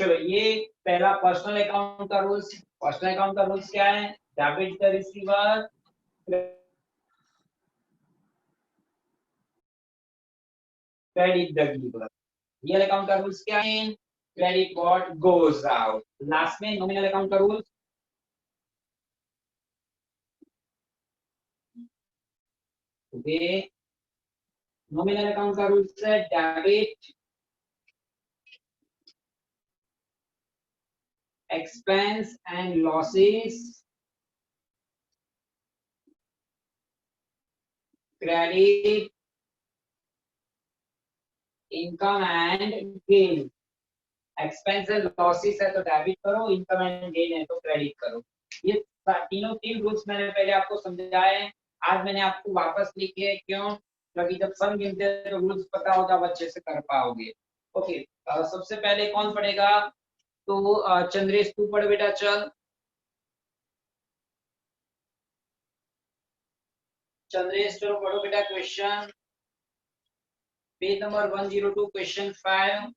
चलो ये पहला पर्सनल अकाउंट का रूल्स। पर्सनल अकाउंट का रूल्स क्या है? Debit the receiver, credit the giver. Real account का रूल्स क्या है? Credit what goes out. Last में नॉमिनल अकाउंट का रूल, ओके, नॉमिनल अकाउंट का रूल्स है debit expense and losses, credit income and gain। Expense and losses है तो debit करो, इनकम एंड गेन है तो क्रेडिट करो। ये तीन रूल्स मैंने पहले आपको समझाए हैं, आज मैंने आपको वापस लिखे। क्यों? क्योंकि जब सम गिनते हैं तो रूल्स पता होगा, आप अच्छे से कर पाओगे। ओके, सबसे पहले कौन पढ़ेगा? तो चंद्रेश तू पढ़ बेटा, चल चंद्रेश, चलो पढ़ो बेटा। Question page number 102, question 5।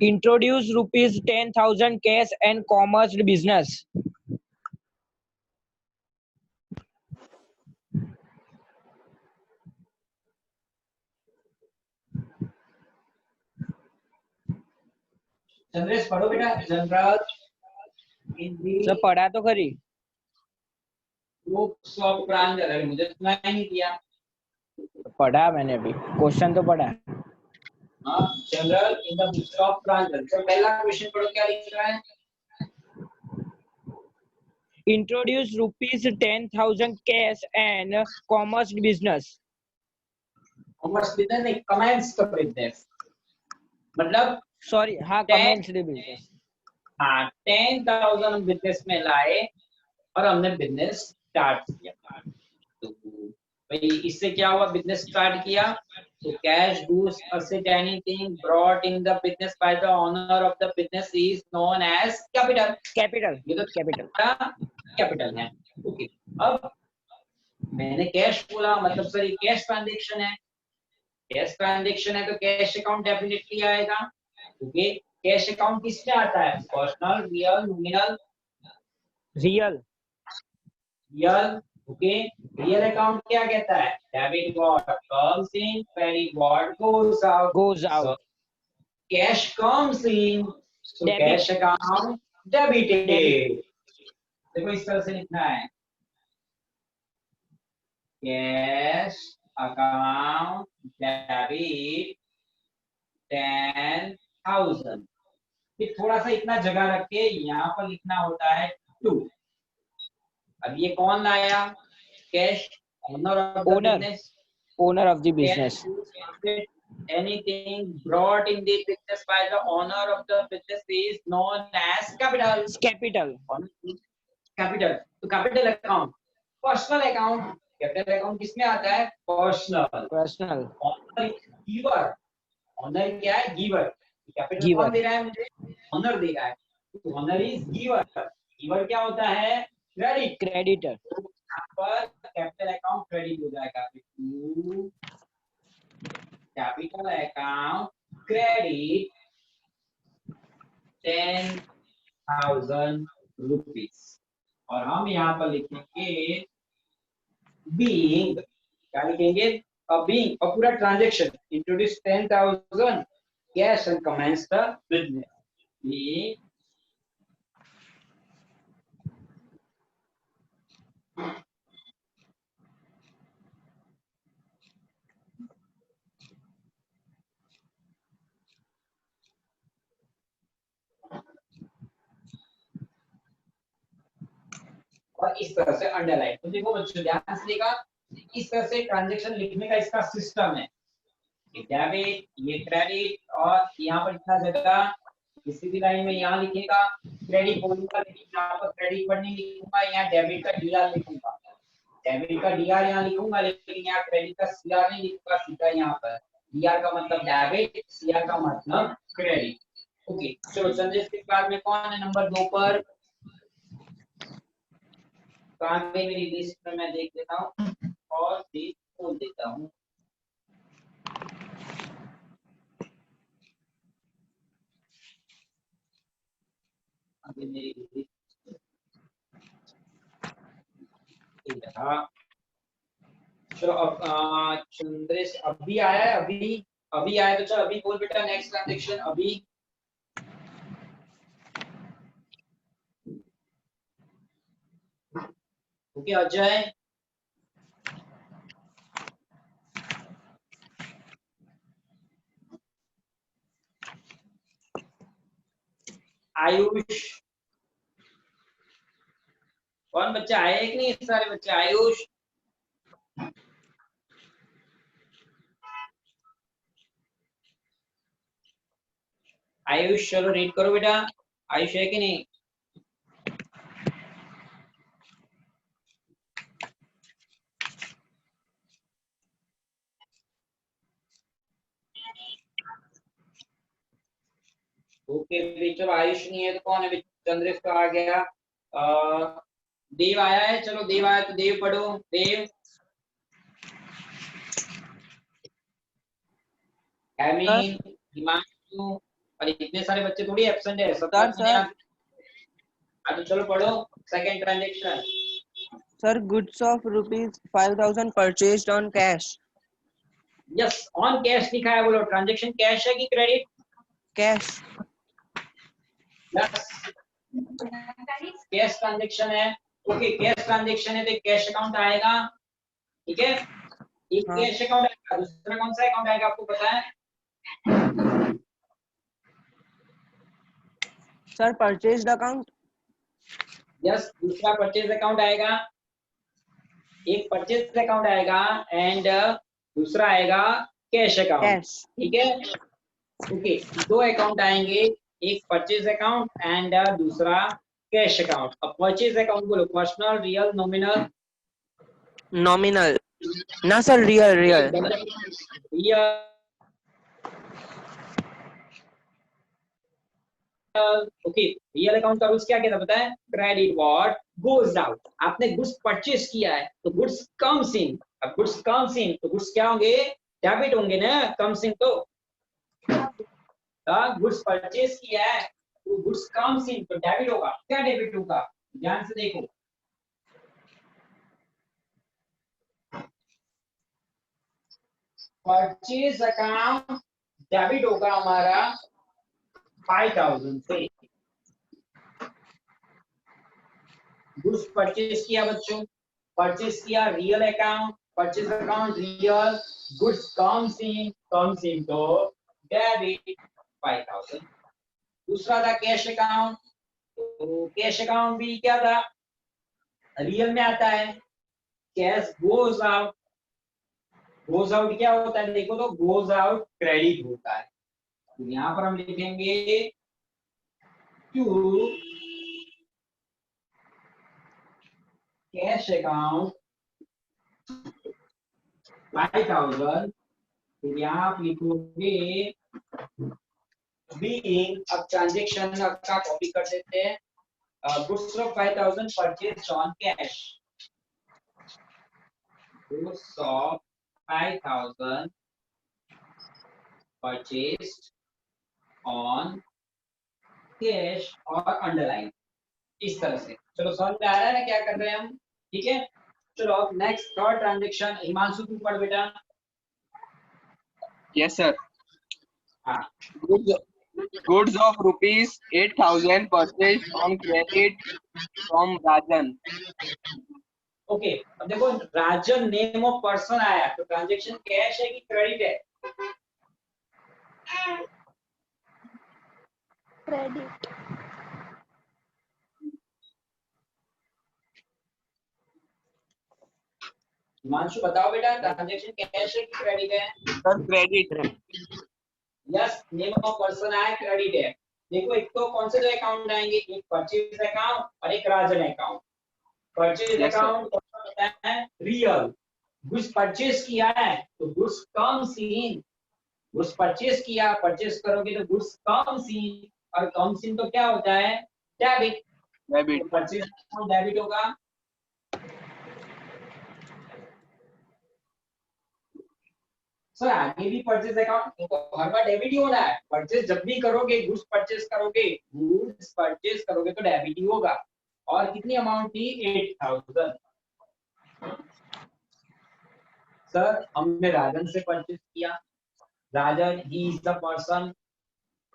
Introduce rupees 10,000 cash and commerce business. Chandresh पढ़ो बेटा। जनरल इन दी सर पढ़ा तो खरी। बुक्स ऑफ प्रांजल, अरे मुझे सुना ही नहीं दिया। पढ़ा मैंने अभी, क्वेश्चन तो पढ़ा। हाँ, journal in the books of Pranjal. तो पहला क्वेश्चन पढ़ो, क्या लिख रहा है? Introduce rupees 10,000 cash and commerce business. Commerce business नहीं, कमेंस का बिजनेस, मतलब सॉरी, हाँ, कमेंस बिजनेस। हाँ 10,000 बिजनेस में लाए और हमने बिजनेस स्टार्ट किया। तो भाई इससे क्या हुआ? बिजनेस स्टार्ट किया तो cash goods asset anything brought in the business by the owner of the business is known as capital. Capital, ये तो कैपिटल, कैपिटल है। ओके, अब मैंने कैश बोला, मतलब सर ये कैश ट्रांजैक्शन है। कैश ट्रांजैक्शन है तो कैश अकाउंट डेफिनेटली आएगा। ओके, कैश अकाउंट किसमें आता है? Personal, real, nominal? Real. Real. Okay, real account क्या कहता है? Debit what comes in, credit what goes out. Goes out. Cash comes in तो कैश अकाउंट डेबिटेड। देखो इस तरह से लिखना है, कैश अकाउंट डेबिट 10,000। फिर थोड़ा सा इतना जगह रख के यहाँ पर लिखना होता है 2। अब ये कौन लाया? Cash, owner of the business. Owner of the business. Anything brought in the business by the owner of the business is known as capital. Capital. Capital तो capital account. Personal account, capital account किसमें आता है? Personal. Personal. Owner giver, owner क्या है? Giver. Capital कौन दे रहा है मुझे? ऑनर दे रहा है, तो ऑनर इज गिवर। गिवर क्या होता है? क्रेडिट। क्रेडिटर। तो यहाँ पर कैपिटल अकाउंट क्रेडिट हो जाएगा। Capital account credit 10,000 rupees. और हम यहाँ पर लिखेंगे बीइंग, क्या लिखेंगे? बीइंग, और पूरा transaction introduce 10,000 cash and commence the business. Being और इस तरह से अंडरलाइन। तो देखो बच्चों ध्यान से देखा, इस तरह से ट्रांजैक्शन लिखने का इसका सिस्टम है। डेबिट, ये क्रेडिट, और यहाँ पर इतना जगह किसी भी लाइन में यहाँ लिखेगा क्रेडिट बोलूंगा, लेकिन यहाँ पर क्रेडिट पर नहीं लिखूंगा, यहाँ डेबिट का डीआर लिखूंगा। डेबिट का डीआर यहाँ लिखूंगा, लेकिन यहाँ क्रेडिट का सीआर नहीं लिखूंगा, सीधा यहाँ पर डीआर का मतलब डेबिट, सीआर का मतलब क्रेडिट। ओके, चलो संदेश के बाद में कौन है नंबर 2 पर? कहाँ गई मेरी लिस्ट में, मैं देख लेता हूँ। और खोल देता हूँ। अभी मेरी हाँ, चलो अब चंद्रेश अभी आया है, अभी आया, तो चलो अभी बोल बेटा नेक्स्ट ट्रांजेक्शन अभी। ओके अजय, आयुष, कौन बच्चा आया है कि नहीं? सारे बच्चे, आयुष, आयुष चलो रीड करो बेटा, आयुष है कि नहीं? ओके भी, चलो आयुष नहीं है तो कौन है? चंद्रेश का आ गया। देव आया है, चलो देव आया तो देव पढ़ो, देव। एमीन, हिमांशु, और इतने सारे बच्चे थोड़ी एब्सेंट है, सब सर अपने सर आप। तो चलो पढ़ो second transaction. Sir goods of rupees 5,000 purchased on cash. Yes, on cash लिखा है, बोलो ट्रांजेक्शन कैश है कि credit? Cash. Yes, cash transaction है। ओके, कैश ट्रांजेक्शन है तो कैश अकाउंट आएगा, ठीक है? एक हाँ कैश अकाउंट आएगा, दूसरा कौन सा अकाउंट आएगा आपको पता है? Sir purchased account. यस, दूसरा परचेज अकाउंट आएगा, एक परचेज अकाउंट आएगा एंड दूसरा आएगा कैश अकाउंट, Cash. ठीक है? ओके, दो अकाउंट आएंगे, एक परचेज अकाउंट एंड दूसरा कैश अकाउंट। अब परचेज अकाउंट बोलो, पर्सनल, रियल, नॉमिनल? Nominal. ना sir real real. Real. Okay, real account का रूल्स क्या कहता है पता है? Credit what goes out. आपने गुड्स परचेज किया है तो गुड्स कम्स इन, अब गुड्स कम्स इन तो गुड्स क्या होंगे? डेबिट होंगे ना, कम्स इन तो। गुड्स परचेज किया है तो गुड्स कम्स इन तो डेबिट होगा। क्या डेबिट होगा? ध्यान से देखो, परचेज अकाउंट डेबिट होगा हमारा 5,000 से। गुड्स परचेज किया बच्चों, परचेज किया, real account, purchase account real, goods comes in तो डेबिट 5,000। दूसरा था कैश अकाउंट, तो कैश अकाउंट भी क्या था? रियल में आता है। Cash goes out, goes out क्या होता है देखो तो, गोज आउट क्रेडिट होता है। तो यहाँ पर हम लिखेंगे टू कैश अकाउंट 5,000, फिर यहाँ आप लिखोगे बीइंग, अब ट्रांजेक्शन का कॉपी कर देते हैं, goods of 5,000 purchase on cash, goods of 5,000 purchase on cash और अंडरलाइन, इस तरह से। चलो समझ में आ रहा है ना क्या कर रहे हैं हम? ठीक है, चलो अब नेक्स्ट थर्ड ट्रांजेक्शन, हिमांशु तू पढ़ बेटा। Yes, sir. हाँ, Goods of rupees 8,000 purchased on credit from Rajan. Okay, अब देखो राजन नेम ऑफ पर्सन आया तो ट्रांजेक्शन कैश है कि क्रेडिट है? क्रेडिट। हिमांशु बताओ बेटा, ट्रांजेक्शन कैश है कि क्रेडिट है? Sir, credit. Yes, name of person आया, क्रेडिट है। देखो एक तो कौन से दो अकाउंट आएंगे, एक परचेज अकाउंट और एक Rajan account. Purchase Yes, sir. Account कौन सा होता है? रियल। गुड्स परचेज किया है तो goods comes in, goods purchase किया, परचेज करोगे तो गुड्स कम्स इन, और कम्स इन तो क्या होता है? Debit. Debit. Purchase account debit होगा। सर आगे भी परचेज अकाउंट तो हर बार डेबिट ही होना है। परचेज जब भी करोगे, गुड्स परचेज करोगे, गुड्स परचेज करोगे तो डेबिट ही होगा। और कितनी अमाउंट थी? 8000। सर हमने राजन से परचेज किया। राजन ही is the person,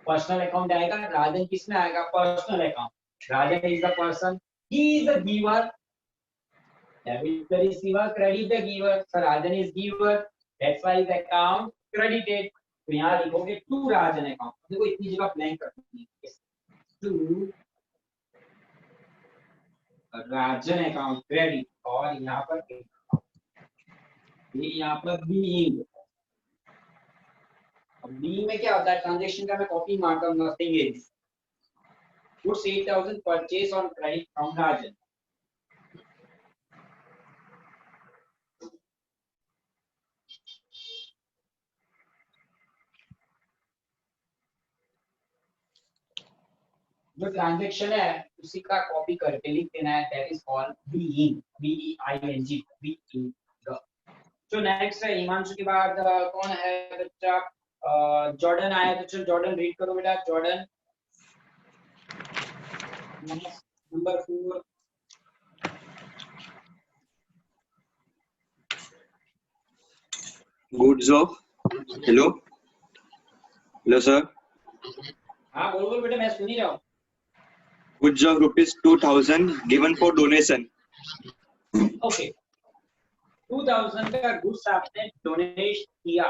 personal account आएगा। राजन किस में आएगा? Personal account. Rajan is the person, he is the giver, debit the receiver, credit the giver. Sir Rajan is giver, that's why the account credited. तो यहाँ लिखोगे टू राजन अकाउंट। देखो इतनी जगह ब्लैंक करनी है, टू राजन अकाउंट क्रेडिट, और यहाँ पर ये यहाँ पर बी। अब बी में क्या होता है? ट्रांजैक्शन का मैं कॉपी मारता हूँ, nothing is goods 8000 purchase on credit from Rajan. जो ट्रांजैक्शन है उसी का कॉपी करके लिख देना है, that is called being, BEING, being. जो नेक्स्ट है हिमांशु के बाद कौन है बच्चा? जॉर्डन आया, तो चलो जॉर्डन रीड करो बेटा। Jordan number 4। Goods of, hello, hello sir. हाँ बोलो बोलो बेटा, मैं सुन ही रहा हूँ। Goods of rupees 2000 given for donation. Okay, 2000 का गुड्स आपने डोनेट किया।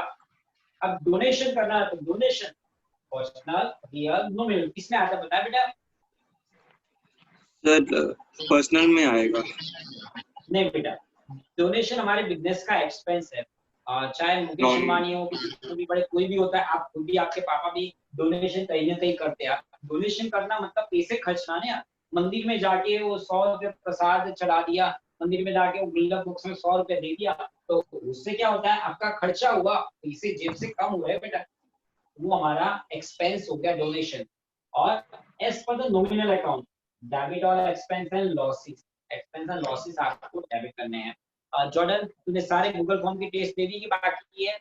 अब डोनेशन करना है तो डोनेशन पर्सनल रियल नॉमिनल किसमें आता है बता बेटा? सर पर्सनल में आएगा। नहीं बेटा, डोनेशन हमारे बिजनेस का एक्सपेंस है। चाहे मुकेश अंबानी हो, किसी भी बड़े कोई भी होता है, आप खुद भी, आपके पापा भी डोनेशन कहीं ना कहीं करते हैं। डोनेशन करना मतलब पैसे खर्चना ना। मंदिर में जाके वो 100 रुपये प्रसाद चढ़ा दिया, मंदिर में जाके वो गुल्लक बॉक्स में 100 रुपये दे दिया, तो उससे क्या होता है? आपका खर्चा हुआ, पैसे जेब से कम हुए बेटा, वो हमारा एक्सपेंस हो गया डोनेशन। और as per the nominal account, debit और expense and losses, expense and losses आपको डेबिट करने हैं। जॉर्डन तूने सारे गूगल फॉर्म की टेस्ट दे दी कि बाकी है?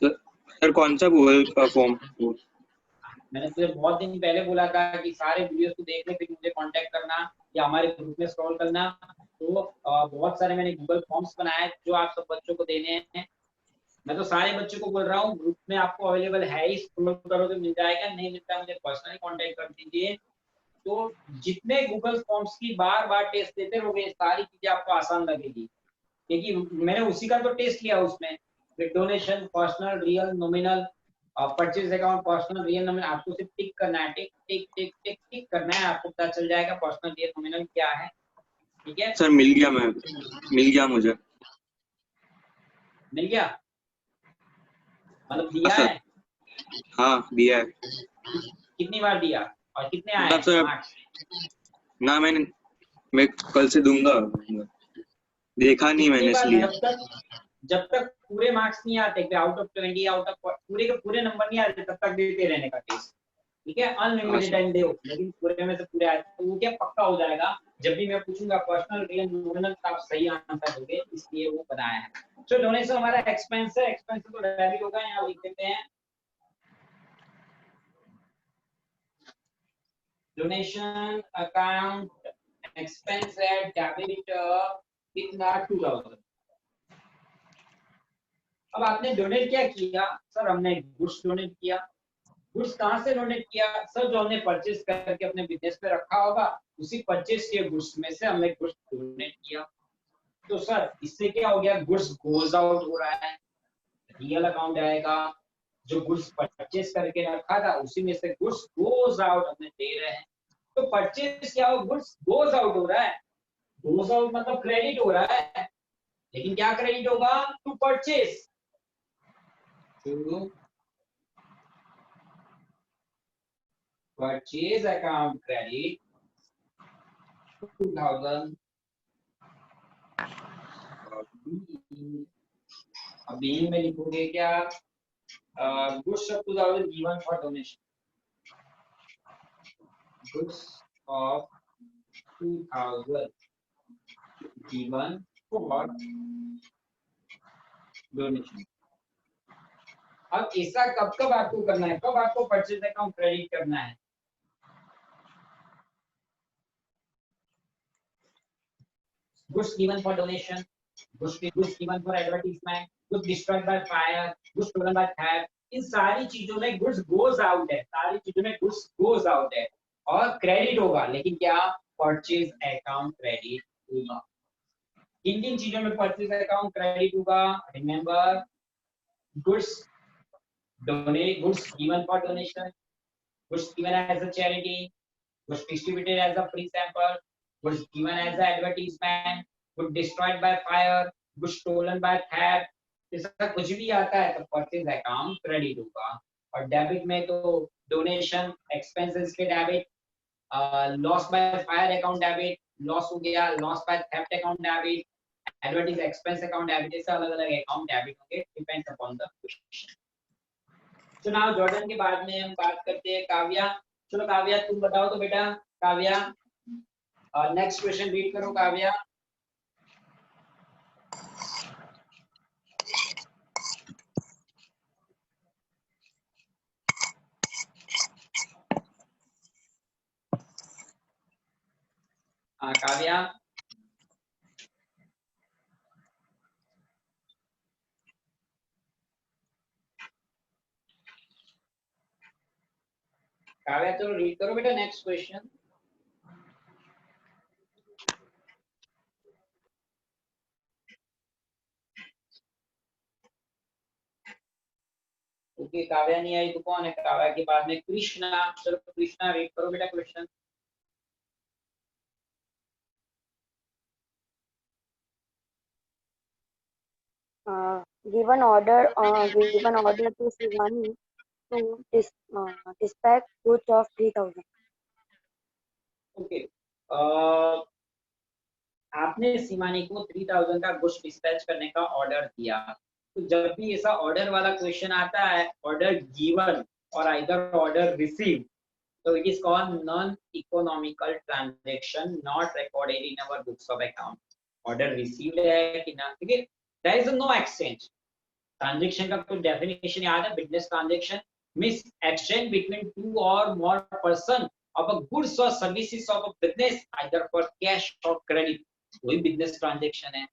सर कौन सा गूगल फॉर्म? मैंने तुझे बहुत दिन पहले बोला था कि सारे वीडियोस को देखने फिर मुझे कांटेक्ट करना या हमारे ग्रुप में स्क्रॉल करना। तो बहुत सारे मैंने गूगल फॉर्म्स बनाए जो आप सब बच्चों को देने हैं। मैं तो सारे बच्चों को बोल रहा हूँ, ग्रुप में आपको अवेलेबल है ही, स्क्रॉल करो तो मिल जाएगा, नहीं मिलता मुझे पर्सनली कांटेक्ट कर दीजिए। तो जितने गूगल फॉर्म्स की बार बार टेस्ट देते रहोगे, सारी चीजें आपको आसान लगेगी, क्योंकि मैंने उसी का तो टेस्ट लिया उसमें। Donation personal real nominal, purchase account personal real nominal, आपको सिर्फ टिक करना है, टिक टिक टिक टिक टिक करना है, आपको पता चल जाएगा पर्सनल रियल नॉमिनल क्या है। ठीक है सर मिल गया, मैं मिल गया मुझे। मिल गया मतलब दिया हाँ, है? हाँ दिया है। कितनी बार दिया और कितने आए मतलब सर मार्क्स? ना, मैं कल से दूंगा, देखा नहीं मैंने कितनी बार? इसलिए। जब तक पूरे मार्क्स नहीं आते, आउट ऑफ 20, आउट ऑफ पूरे के पूरे नंबर नहीं आते, तब तक देते रहने का टेस्ट। ठीक है, अनलिमिटेड टाइम दो, लेकिन पूरे में से पूरे आए तो वो क्या पक्का हो जाएगा। जब भी मैं पूछूंगा पर्सनल रियल नॉमिनल, आप सही आंसर दोगे, इसलिए वो बनाया है। तो डोनेशन हमारा एक्सपेंस है, एक्सपेंस तो डेबिट होगा, यहाँ लिख देते हैं डोनेशन अकाउंट एक्सपेंस है डेबिट कितना 2000। अब आपने डोनेट क्या किया? सर हमने गुड्स डोनेट किया। गुड्स कहाँ से डोनेट किया? सर जो हमने परचेज करके अपने बिजनेस पे रखा होगा, उसी परचेज के गुड्स में से हमने गुड्स डोनेट किया। तो सर इससे क्या हो गया? गुड्स गोज आउट हो रहा है, रियल अकाउंट आएगा। जो गुड्स परचेज करके रखा था उसी में से गुड्स गोज आउट हमने दे रहे हैं। तो परचेज क्या हो? गुड्स गोज आउट हो रहा है। गोज आउट मतलब क्रेडिट हो रहा है, लेकिन क्या क्रेडिट होगा? To purchase, to purchase account credit 2000। अब बीइंग में लिखोगे क्या? Goods of 2000 given for donation, goods of 2000 given for donation. अब ऐसा कब कब आपको करना है, कब आपको परचेज अकाउंट क्रेडिट करना है? Goods given for donation, goods given for advertisement, goods destroyed by fire, goods stolen by theft, इन सारी चीजों में goods goes out है, सारी चीजों में goods goes out है और क्रेडिट होगा, लेकिन क्या परचेज अकाउंट क्रेडिट होगा। किन किन चीजों में परचेज अकाउंट क्रेडिट होगा? Remember, goods given for donation, goods given as a charity, goods distributed as a free sample, goods given as an advertisement, goods destroyed by fire, goods stolen by theft, ऐसा कुछ भी आता है तो purchase account credit होगा। और debit में तो डोनेशन एक्सपेंसेस के debit, loss by fire account debit, loss हो गया, loss by theft account debit, advertise expense account debit, ऐसे अलग अलग अकाउंट डेबिट होंगे, डिपेंड्स अपॉन द क्वेश्चन। तो नाउ जॉर्डन के बाद में हम बात करते हैं काव्या। चलो काव्या तुम बताओ तो बेटा, काव्या नेक्स्ट क्वेश्चन रीड करो काव्या। हाँ काव्या, काव्या तो रीड करो बेटा नेक्स्ट क्वेश्चन। ओके काव्या नहीं आई तो कौन है काव्या के बाद में? कृष्णा। चलो कृष्णा रीड करो बेटा question. Given order to Shivani to dispatch goods of 3,000. Okay आपने शिवानी को 3000 का गुड्स डिस्पैच करने का ऑर्डर दिया। तो जब भी ऐसा ऑर्डर वाला क्वेश्चन आता है, ऑर्डर गिवन और आइदर ऑर्डर रिसीव, तो it is called non economical transaction not recorded in our books of account. Order received है कि ना, ठीक है, there is no exchange. Transaction का कोई डेफिनेशन याद है? Business transaction means exchange between two और more person of a goods or services of a business either for cash or credit, कोई बिजनेस ट्रांजैक्शन है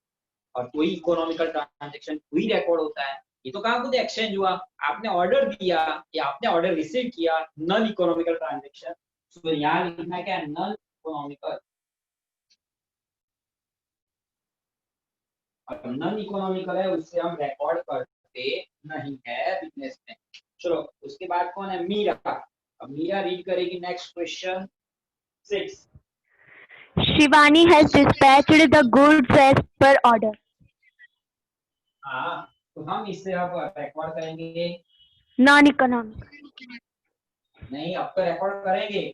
और कोई इकोनॉमिकल ट्रांजैक्शन कोई रिकॉर्ड होता है। ये तो कहाँ खुद एक्सचेंज हुआ, आपने ऑर्डर दिया या आपने ऑर्डर रिसीव किया, नॉन इकोनॉमिकल ट्रांजैक्शन। तो यहाँ लिखना क्या है? Non economical. और नॉन इकोनॉमिकल है उससे हम रिकॉर्ड करते नहीं है बिजनेस में। चलो उसके बाद कौन है? मीरा। अब मीरा रीड करेगी next question 6। Shivani has dispatched the goods as per order. हाँ तो हम इससे अब रिकॉर्ड करेंगे Non-economic. नहीं, अब तो रिकॉर्ड करेंगे।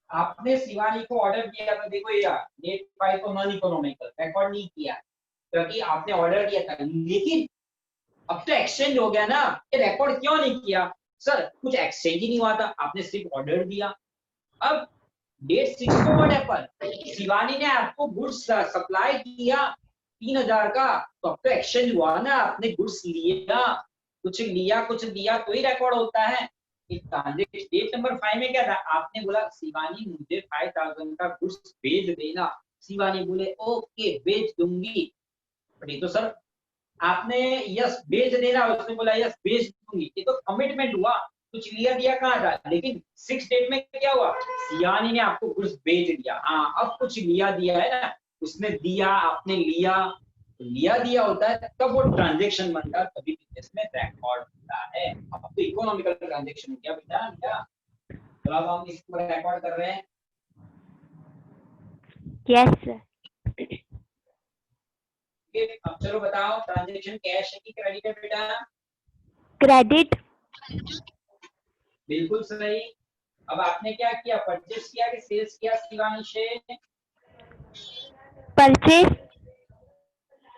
आपने शिवानी को ऑर्डर दिया तो देखो यार, डेट फाइल तो नॉन इकोनॉमिकल रिकॉर्ड नहीं किया क्योंकि आपने ऑर्डर दिया था, लेकिन अब तो एक्सचेंज हो गया ना, ये रिकॉर्ड क्यों नहीं किया? सर कुछ एक्सचेंज ही नहीं हुआ था, आपने सिर्फ ऑर्डर दिया। अब डेट 6 को व्हाट हैपेंड? शिवानी ने आपको गुड्स सप्लाई किया 3000 का, तो अब तो एक्सचेंज हुआ ना, आपने गुड्स लिया, कुछ लिया कुछ दिया तो ही रिकॉर्ड होता है। ट्रांजैक्शन डेट नंबर 5 में क्या था? आपने बोला शिवानी मुझे 5000 का गुड्स भेज देना, शिवानी बोले ओके भेज दूंगी। बट ये तो सर आपने यस भेज देना, उसने बोला यस भेज दूंगी, ये तो कमिटमेंट हुआ, कुछ लिया दिया कहाँ था। लेकिन 6 डेट में क्या हुआ? शिवानी ने आपको कुछ भेज दिया। हाँ अब कुछ लिया दिया है ना, उसने दिया आपने लिया, लिया दिया होता है तब वो ट्रांजैक्शन बनता है, तभी बिजनेस में रिकॉर्ड होता है। अब तो इकोनॉमिकल ट्रांजैक्शन हो गया बेटा क्या? तो अब हम इसको रिकॉर्ड कर रहे हैं। Yes, sir. अब चलो बताओ ट्रांजैक्शन कैश है कि क्रेडिट है बेटा? Credit. बिल्कुल सही। अब आपने क्या किया? परचेज किया कि सेल्स किया शिवानी से? Purchase.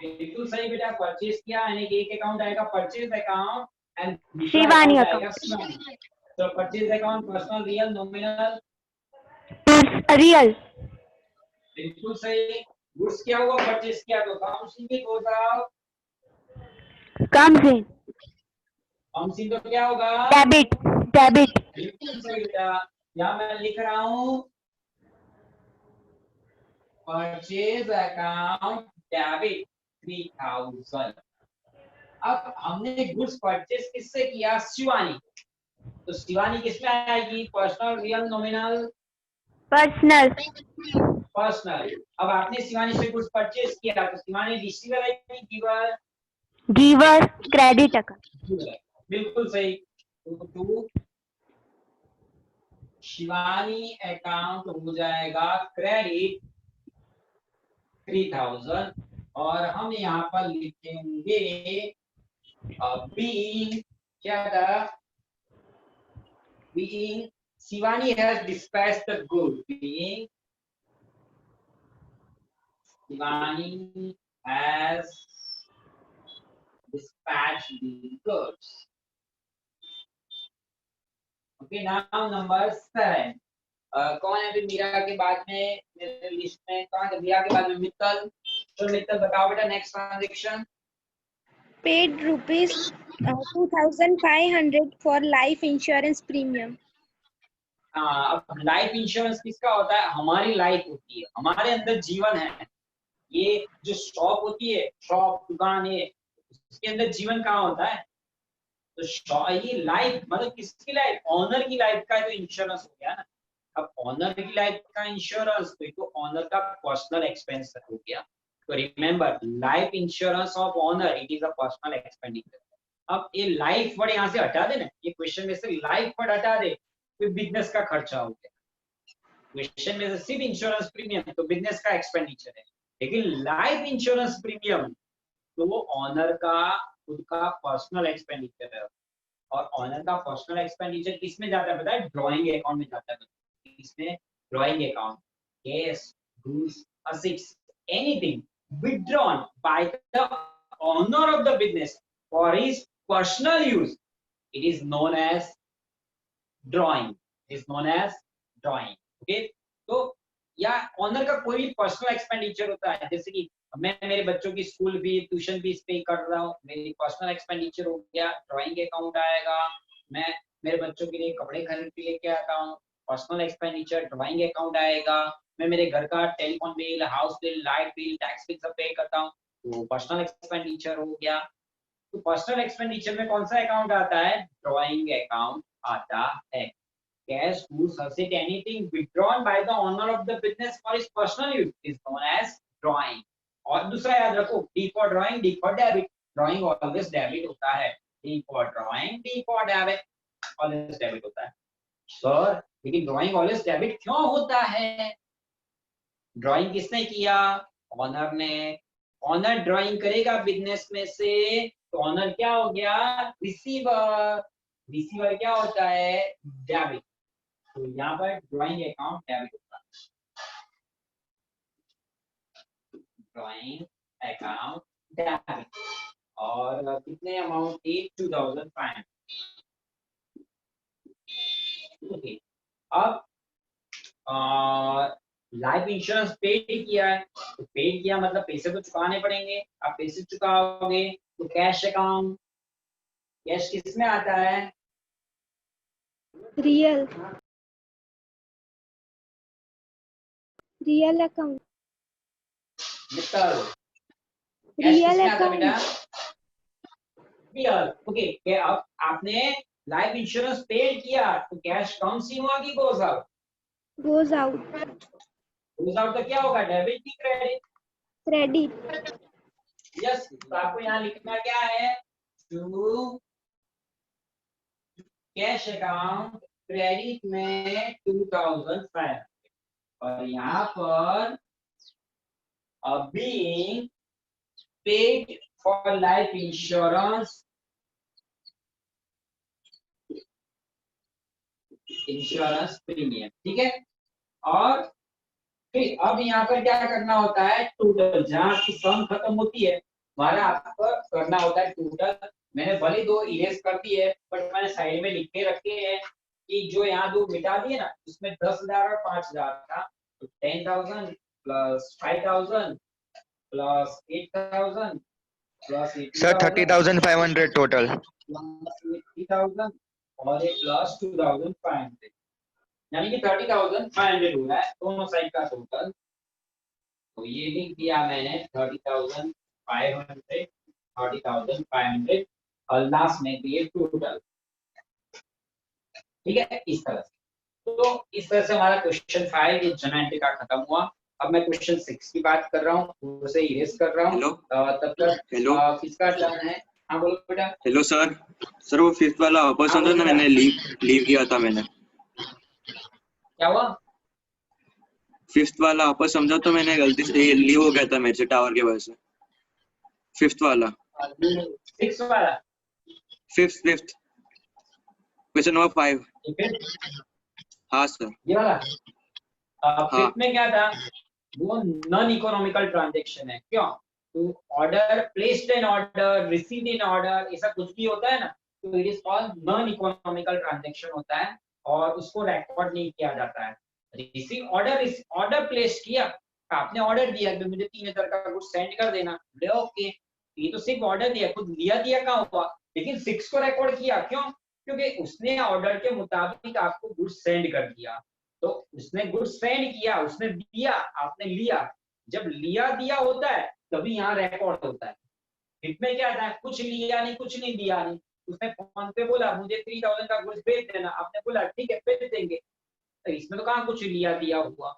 बिल्कुल सही बेटा, परचेज किया, यानी कि एक अकाउंट आएगा purchase account and Shivani account. तो purchase account personal real nominal? Real. बिल्कुल सही। गुड्स क्या हुआ? परचेज किया तो काम सीधी होता। comes in. कम्स इन तो क्या होगा? Debit. Debit. बिल्कुल सही बेटा। यहाँ मैं लिख रहा हूँ परचेज अकाउंट डेबिट 3000। अब हमने गुड्स परचेज किससे किया? शिवानी। तो शिवानी किसमें आएगी? Personal, real, nominal? Personal. Personal. अब आपने शिवानी से गुड्स परचेज किया तो शिवानी रिसीवर आएगी, गिवर? Giver. Credit account. बिल्कुल सही। तो शिवानी अकाउंट हो जाएगा क्रेडिट 3000 और हम यहाँ पर लिखेंगे बीइंग, क्या था? Being Shivani has dispatched the good. Being Shivani has dispatched the goods. Okay, now number 7. कौन है फिर मीरा के बाद में मेरे लिस्ट में? कौन है मीरा के बाद में? मित्तल। तो मित्तल बताओ बेटा next transaction. Paid rupees 2,500 for life insurance premium. अब लाइफ इंश्योरेंस किसका होता है? हमारी लाइफ होती है, हमारे अंदर जीवन है। ये जो शॉप होती है, शॉप, दुकान है, उसके अंदर जीवन कहाँ होता है? तो ये लाइफ मतलब किसकी लाइफ? ऑनर की लाइफ का जो इंश्योरेंस हो गया ना। अब ऑनर की लाइफ का इंश्योरेंस तो ऑनर का पर्सनल एक्सपेंस हो गया। तो remember, life insurance of owner it is a personal expenditure. अब ये लाइफ वर्ड यहाँ से हटा देना, ये क्वेश्चन में से लाइफ वर्ड हटा दे तो बिजनेस का खर्चा हो गया। क्वेश्चन में से सिर्फ इंश्योरेंस प्रीमियम तो बिजनेस का एक्सपेंडिचर है, लेकिन लाइफ इंश्योरेंस प्रीमियम तो वो ऑनर का खुद का पर्सनल एक्सपेंडिचर है। और ऑनर का पर्सनल एक्सपेंडिचर किसमें जाता है पता है? ड्राइंग अकाउंट में जाता है। इसमें drawing account, cash, goods, assets, anything withdrawn by the owner of the business for his personal use, it is known as drawing. It is known as drawing. Okay, तो या ऑनर का कोई भी personal expenditure होता है, जैसे कि मैं मेरे बच्चों की स्कूल फीस, ट्यूशन फीस पे कर रहा हूँ, मेरी पर्सनल एक्सपेंडिचर हो गया, ड्राइंग अकाउंट आएगा। मैं मेरे बच्चों के लिए कपड़े खरीद के लेके आता हूँ, पर्सनल एक्सपेंडिचर ड्राइंग अकाउंट आएगा। मैं मेरे घर का telephone bill, house bill, light bill, tax bill सब पे करता हूँ, तो पर्सनल एक्सपेंडिचर हो गया। तो पर्सनल एक्सपेंडिचर में कौन सा अकाउंट आता है? ड्राइंग अकाउंट आता है। Cash, goods, asset, anything withdrawn by the owner of the business for his personal use is known as drawing. और दूसरा याद रखो, D for drawing, D for debit. Drawing always debit होता है। D for drawing, D for debit, always debit होता है। Sir, लेकिन drawing always debit क्यों होता है? ड्राइंग किसने किया? ऑनर ने। ऑनर ड्राइंग करेगा बिजनेस में से तो ऑनर क्या हो गया? रिसीवर। रिसीवर क्या होता है? डेबिट। तो यहाँ पर ड्राइंग अकाउंट डेबिट होता है। Drawing account debit. और कितने अमाउंट थी? 2500। ओके, अब लाइफ इंश्योरेंस पेड किया है, तो पेड किया मतलब पैसे तो चुकाने पड़ेंगे। आप पैसे चुकाओगे तो कैश अकाउंट, कैश किस में आता है? Real account. Mittal, cash Real किस में आता है बेटा? account. रियल। ओके, अब आपने लाइफ इंश्योरेंस पेड किया तो कैश कौन सी हुआ कि goes out? Goes out. Goes out तो क्या होगा? डेबिट की क्रेडिट? Credit. यस, तो आपको यहाँ लिखना क्या है? टू कैश अकाउंट क्रेडिट में 2500 और यहाँ पर being paid for life insurance premium. ठीक है, और फिर अब यहाँ पर क्या करना होता है? टोटल, जहाँ की सम खत्म होती है हमारा आपको करना होता है टोटल। मैंने भले दो इरेज कर दी है बट मैंने साइड में लिख के रखे हैं कि जो यहाँ दो मिटा दिए ना, उसमें 10,000 और 5,000 था, तो 10,000 plus 5,000 plus 8,000 plus sir 30,500 total. 80,000 और एक प्लस 2,500, यानी कि 30,500 हो रहा है दोनों साइड का टोटल। तो ये लिख दिया मैंने 30,500 30,500 और लास्ट में दिए टोटल। ठीक है, इस तरह से। तो इस तरह से हमारा क्वेश्चन 5 ये जनरल एंट्री का खत्म हुआ। अब मैं क्वेश्चन 6 की बात कर रहा हूँ, उसे इरेज कर रहा हूँ। हेलो तब तक हेलो किसका टर्न है? हाँ बोलो बेटा। Hello sir. सर वो फिफ्थ वाला वापस समझो ना, मैंने लीव किया था मैंने। क्या हुआ? फिफ्थ वाला वापस समझो तो मैंने गलती से लीव हो गया था मेरे से टावर की वजह से। फिफ्थ वाला 6 वाला फिफ्थ क्वेश्चन नंबर 5। ठीक है, हाँ सर। ये वाला हाँ फिफ्थ में क्या था? वो नॉन इकोनॉमिकल ट्रांजैक्शन है। क्यों? तो order placed in order, received in order, ऐसा कुछ भी होता है ना, तो it is called non economical transaction होता है और उसको रिकॉर्ड नहीं किया जाता है। रिसीव ऑर्डर प्लेस किया, आपने ऑर्डर दिया कि मुझे 3,000 का गुड्स सेंड कर देना, बोले ओके, ये तो सिर्फ ऑर्डर दिया, खुद दिया कहाँ हुआ? लेकिन 6 को रिकॉर्ड किया। क्यों? क्योंकि उसने ऑर्डर के मुताबिक आपको गुड्स सेंड कर दिया। तो उसने गुड्स सेंड किया, उसने दिया, आपने लिया। जब लिया दिया होता है तभी यहाँ रिकॉर्ड होता है। इसमें क्या था? कुछ लिया नहीं, कुछ नहीं दिया नहीं। उसने फोन पे बोला मुझे 3,000 का गुड्स भेज देना, आपने बोला ठीक है भेज देंगे। तो इसमें तो कहाँ कुछ लिया दिया हुआ?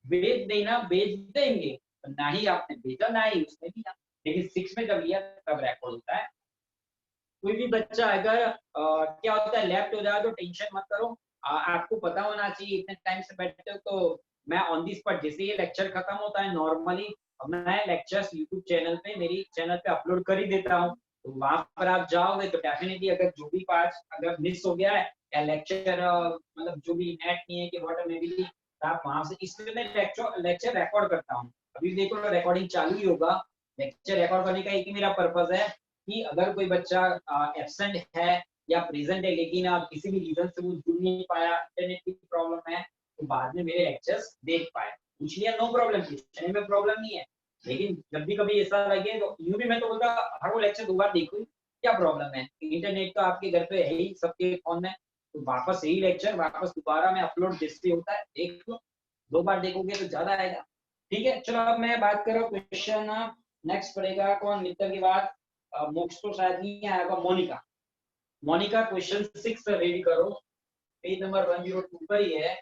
भेज देना, भेज देंगे, तो ना ही आपने भेजा ना ही उसने दिया। लेकिन 6 में जब लिया तब रिकॉर्ड होता है। कोई भी बच्चा अगर क्या होता है लेफ्ट हो जाए तो टेंशन मत करो, आपको पता होना चाहिए। इतने टाइम से बैठते हो तो मैं ऑन दी स्पॉट जैसे ये लेक्चर खत्म होता है नॉर्मली मैं लेक्चर्स यूट्यूब चैनल पे मेरी चैनल पे अपलोड कर ही देता हूँ। तो वहां पर आप जाओगे तो डेफिनेटली अगर जो भी पार्ट अगर मिस हो गया है या लेक्चर मतलब जो भी नेट नहीं है कि व्हाट में भी, तो आप वहां से, इसलिए मैं लेक्चर रिकॉर्ड करता हूँ। अभी देखो रिकॉर्डिंग चालू ही होगा। लेक्चर रिकॉर्ड करने का एक ही मेरा पर्पज है कि अगर कोई बच्चा एब्सेंट है या प्रेजेंट है लेकिन किसी भी रीजन से वो जुड़ नहीं पाया, इंटरनेट की प्रॉब्लम है, तो बाद में मेरे लेक्चर्स देख पाए। पूछ लिया नो प्रॉब्लम, पूछने में प्रॉब्लम नहीं है। लेकिन जब भी कभी ऐसा लगे तो यूं भी मैं तो बोलता हर वो लेक्चर 2 बार देखो, क्या प्रॉब्लम है? इंटरनेट तो आपके घर पे है ही, सबके फोन में, तो वापस यही लेक्चर वापस दोबारा में अपलोड जैसे होता है देख लो। 2 बार देखोगे तो ज्यादा आएगा। ठीक है, चलो अब मैं बात कर रहा हूँ क्वेश्चन नेक्स्ट पढ़ेगा कौन मित्र की बात। मोक्ष तो शायद नहीं आएगा, मोनिका। मोनिका क्वेश्चन 6 रेडी करो, पेज नंबर 102 पर ही है।